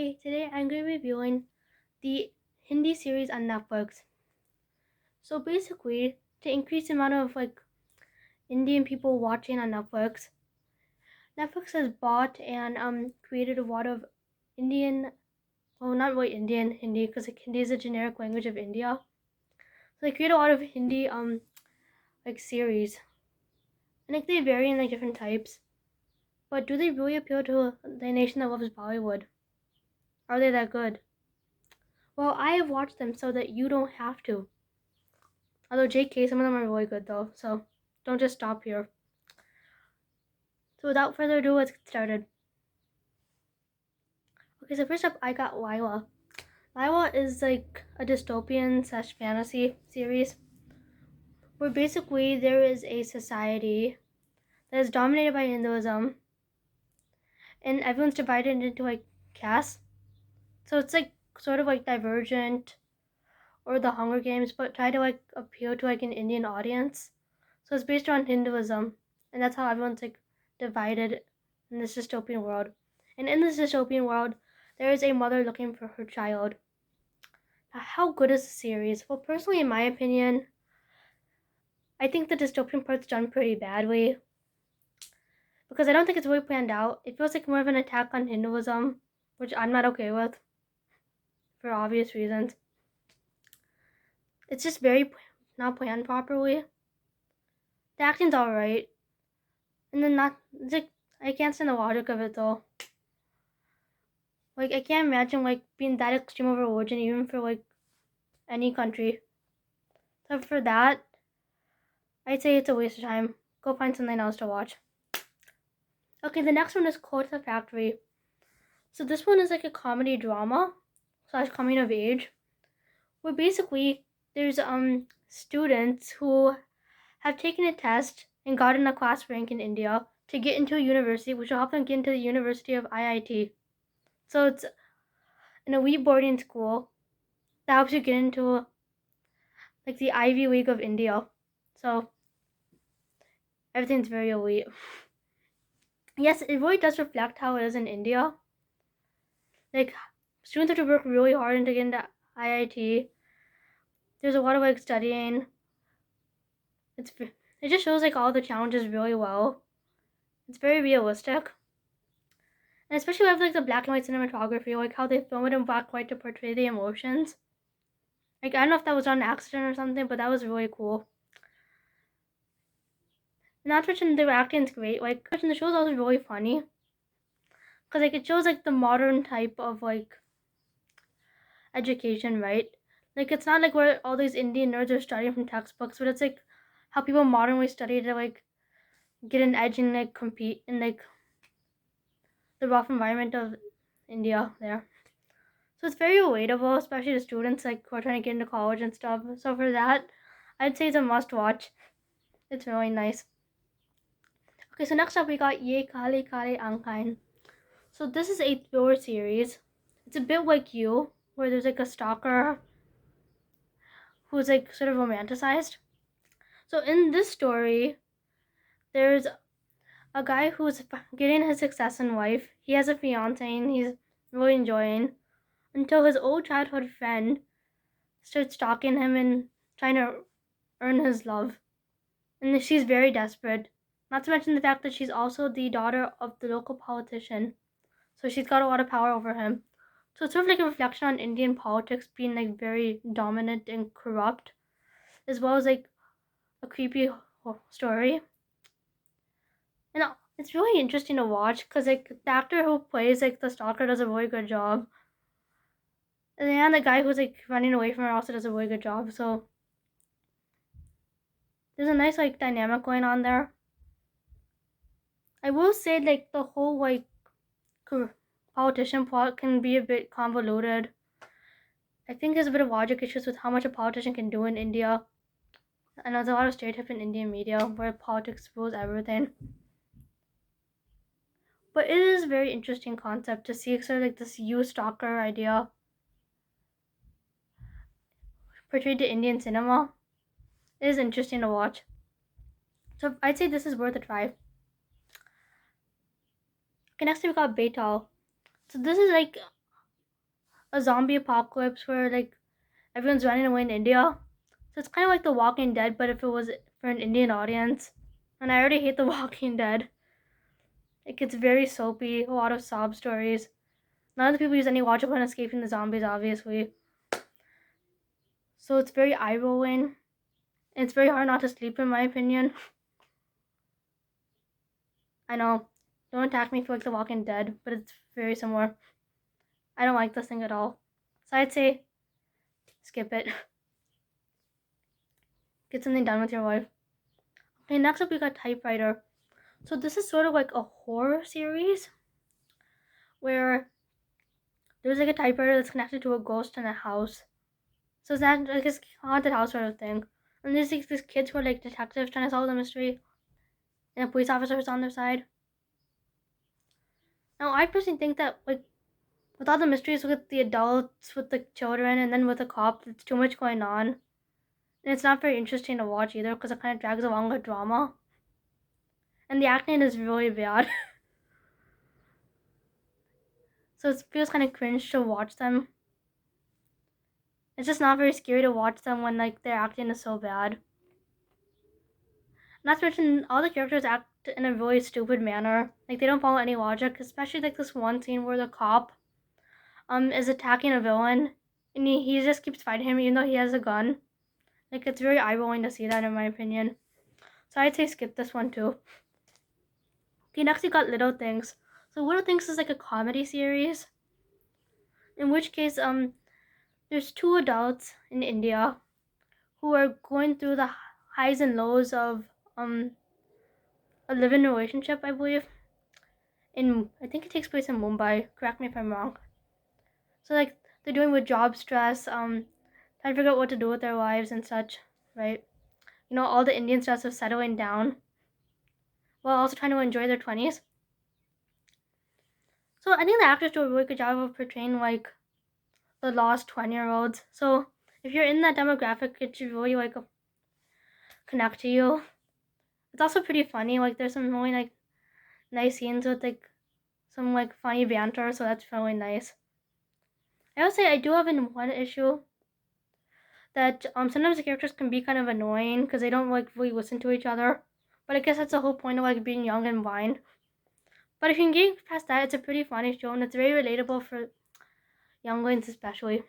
Hey, today I'm going to be reviewing the Hindi series on Netflix. So basically, to increase the amount of Indian people watching on Netflix has bought and created a lot of Indian, well, not really Indian Hindi, because Hindi is a generic language of India. So they create a lot of Hindi series, and they vary in different types. But do they really appeal to the nation that loves Bollywood? Are they that good? Well, I have watched them so that you don't have to. Although JK, some of them are really good though, so don't just stop here. So without further ado, let's get started. Okay, so first up, I got Leila. Leila is like a dystopian slash fantasy series where basically there is a society that is dominated by Hinduism and everyone's divided into castes. So it's sort of Divergent or the Hunger Games, but try to appeal to an Indian audience. So it's based on Hinduism, and that's how everyone's divided in this dystopian world. And in this dystopian world, there is a mother looking for her child. Now, how good is the series? Well, personally, in my opinion, I think the dystopian part's done pretty badly because I don't think it's really planned out. It feels like more of an attack on Hinduism, which I'm not okay with for obvious reasons. It's just very not planned properly. The acting's alright, and then I can't stand the logic of it though. I can't imagine being that extreme of a religion even for any country. So for that, I'd say it's a waste of time. Go find something else to watch. Okay, the next one is Kota Factory. So this one is a comedy drama slash coming of age, where basically there's students who have taken a test and gotten a class rank in India to get into a university, which will help them get into the University of IIT. So it's an elite boarding school that helps you get into the Ivy League of India. So everything's very elite. Yes, it really does reflect how it is in India. Students have to work really hard to get into IIT. There's a lot of studying. It just shows all the challenges really well. It's very realistic. And especially with the black and white cinematography, how they film it in black and white to portray the emotions. I don't know if that was on accident or something, but that was really cool. Not to mention the acting's great. The show's also really funny. Because it shows the modern type of education, right? It's not where all these Indian nerds are studying from textbooks, but it's how people modernly study to get an edge and compete in the rough environment of India there. So it's very relatable, especially to students who are trying to get into college and stuff. So for that, I'd say it's a must watch. It's really nice. Okay, so next up we got Yeh Meri Family Ankhein. So this is a thriller series. It's a bit like You, where there's a stalker who's sort of romanticized. So in this story, there's a guy who's getting his success in life. He has a fiance and he's really enjoying until his old childhood friend starts stalking him and trying to earn his love. And she's very desperate. Not to mention the fact that she's also the daughter of the local politician. So she's got a lot of power over him. So it's sort of a reflection on Indian politics being very dominant and corrupt, as well as a creepy story. And it's really interesting to watch because the actor who plays the stalker does a really good job. And then the guy who's running away from her also does a really good job. So there's a nice dynamic going on there. I will say the whole politician plot can be a bit convoluted. I think there's a bit of logic issues with how much a politician can do in India. And there's a lot of stereotype in Indian media where politics rules everything. But it is a very interesting concept to see sort of this you stalker idea portrayed to Indian cinema. It is interesting to watch. So I'd say this is worth a try. Okay, next we got Betaal. So this is a zombie apocalypse where like everyone's running away in India. So it's kind of like The Walking Dead, but if it was for an Indian audience. And I already hate The Walking Dead. It gets very soapy, a lot of sob stories. None of the people use any logic when escaping the zombies, obviously. So it's very eye rolling. And it's very hard not to sleep, in my opinion. I know. Don't attack me for like The Walking Dead, but it's very similar. I don't like this thing at all. So I'd say skip it. Get something done with your life. Okay, next up we got Typewriter. So this is sort of like a horror series where there's like a typewriter that's connected to a ghost in a house. So it's not like a haunted house sort of thing. And there's like these kids who are like detectives trying to solve the mystery, and a police officer is on their side. Now I personally think that like with all the mysteries with the adults, with the children, and then with the cop, it's too much going on. And it's not very interesting to watch either because it kind of drags along the drama. And the acting is really bad. So it feels kind of cringe to watch them. It's just not very scary to watch them when like their acting is so bad. Not to mention all the characters act in a really stupid manner. Like they don't follow any logic, especially like this one scene where the cop is attacking a villain and he just keeps fighting him even though he has a gun. Like it's very eye rolling to see that in my opinion. So I'd say skip this one too. Okay, next we got Little Things. So Little Things is like a comedy series. In which case, there's two adults in India who are going through the highs and lows of a live-in relationship, I believe. I think it takes place in Mumbai. Correct me if I'm wrong. So like they're doing with job stress, trying to figure out what to do with their lives and such, right? You know, all the Indian stress of settling down while also trying to enjoy their 20s. So I think the actors do a really good job of portraying like the lost 20-year-olds. So if you're in that demographic, it should really like connect to you. It's also pretty funny. Like there's some really like nice scenes with like some like funny banter, so that's really nice. I would say I do have one issue that sometimes the characters can be kind of annoying because they don't like really listen to each other. But I guess that's the whole point of like being young and blind. But if you can get past that, it's a pretty funny show and it's very relatable for younglings especially. So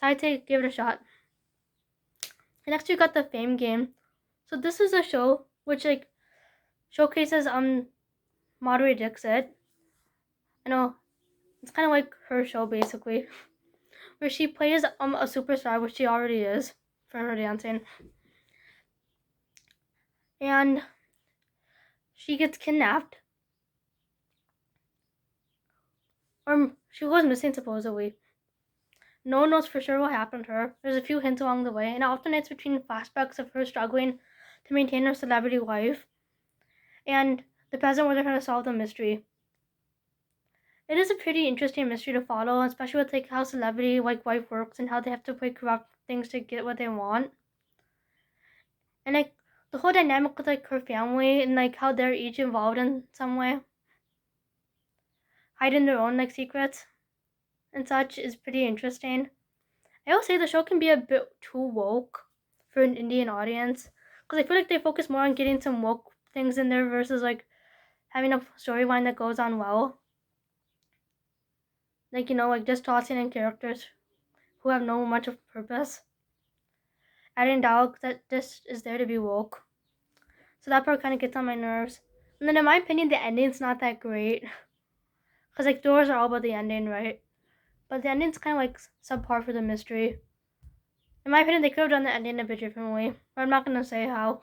I'd say give it a shot. And next we got the Fame Game. So this is a show which like showcases Madhuri Dixit. I know it's kind of like her show basically, where she plays a superstar, which she already is for her dancing, and she gets kidnapped, or she goes missing supposedly. No one knows for sure what happened to her. There's a few hints along the way, and it alternates between flashbacks of her struggling to maintain her celebrity life and the present where they're trying to solve the mystery. It is a pretty interesting mystery to follow, especially with like how celebrity like life works and how they have to play corrupt things to get what they want. And like the whole dynamic with like her family and like how they're each involved in some way, hiding their own like secrets and such is pretty interesting. I will say the show can be a bit too woke for an Indian audience because I feel like they focus more on getting some woke things in there versus like having a storyline that goes on well. Like, you know, like just tossing in characters who have no much of purpose. Adding dialogue that just is there to be woke. So that part kind of gets on my nerves. And then in my opinion, the ending's not that great. Because like doors are all about the ending, right? But the ending's kind of like subpar for the mystery. In my opinion, they could have done the ending a bit differently. But I'm not going to say how.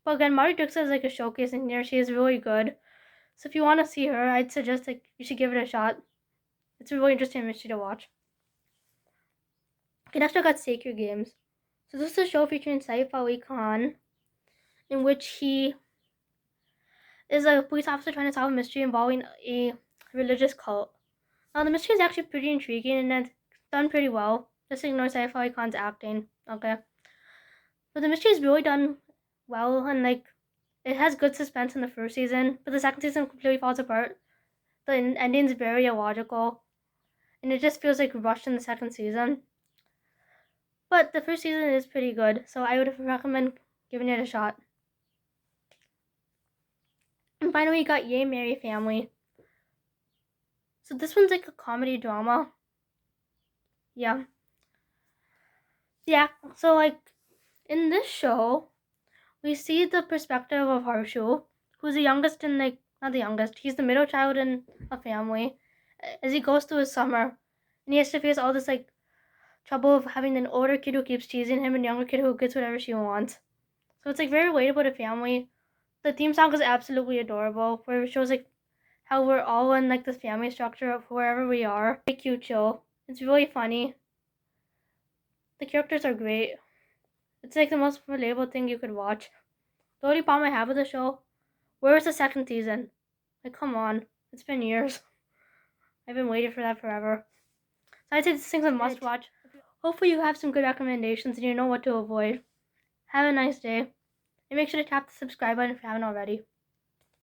But again, Madhuri Dixit is like a showcase in here. She is really good. So if you want to see her, I'd suggest like you should give it a shot. It's a really interesting mystery to watch. Okay, next I got Sacred Games. So this is a show featuring Saif Ali Khan, in which he is a police officer trying to solve a mystery involving a religious cult. Now the mystery is actually pretty intriguing and it's done pretty well. Just ignore Saif Ali Khan's acting, okay? But the mystery is really done well and like it has good suspense in the first season, but the second season completely falls apart. The ending is very illogical, and it just feels like rushed in the second season. But the first season is pretty good, so I would recommend giving it a shot. And finally, we got Yeh Meri Family. So this one's like a comedy drama. Yeah. Yeah, so like in this show, we see the perspective of Harshu, who's the youngest in like, not the youngest, he's the middle child in a family, as he goes through his summer. And he has to face all this like trouble of having an older kid who keeps teasing him and a younger kid who gets whatever she wants. So it's like very relatable to family. The theme song is absolutely adorable, where it shows like how we're all in like this family structure of wherever we are. Very cute show. It's really funny. The characters are great. It's like the most relatable thing you could watch. The only problem I have with the show, where was the second season? Like, come on. It's been years. I've been waiting for that forever. So I'd say this thing's a must watch. Hopefully you have some good recommendations and you know what to avoid. Have a nice day. And make sure to tap the subscribe button if you haven't already.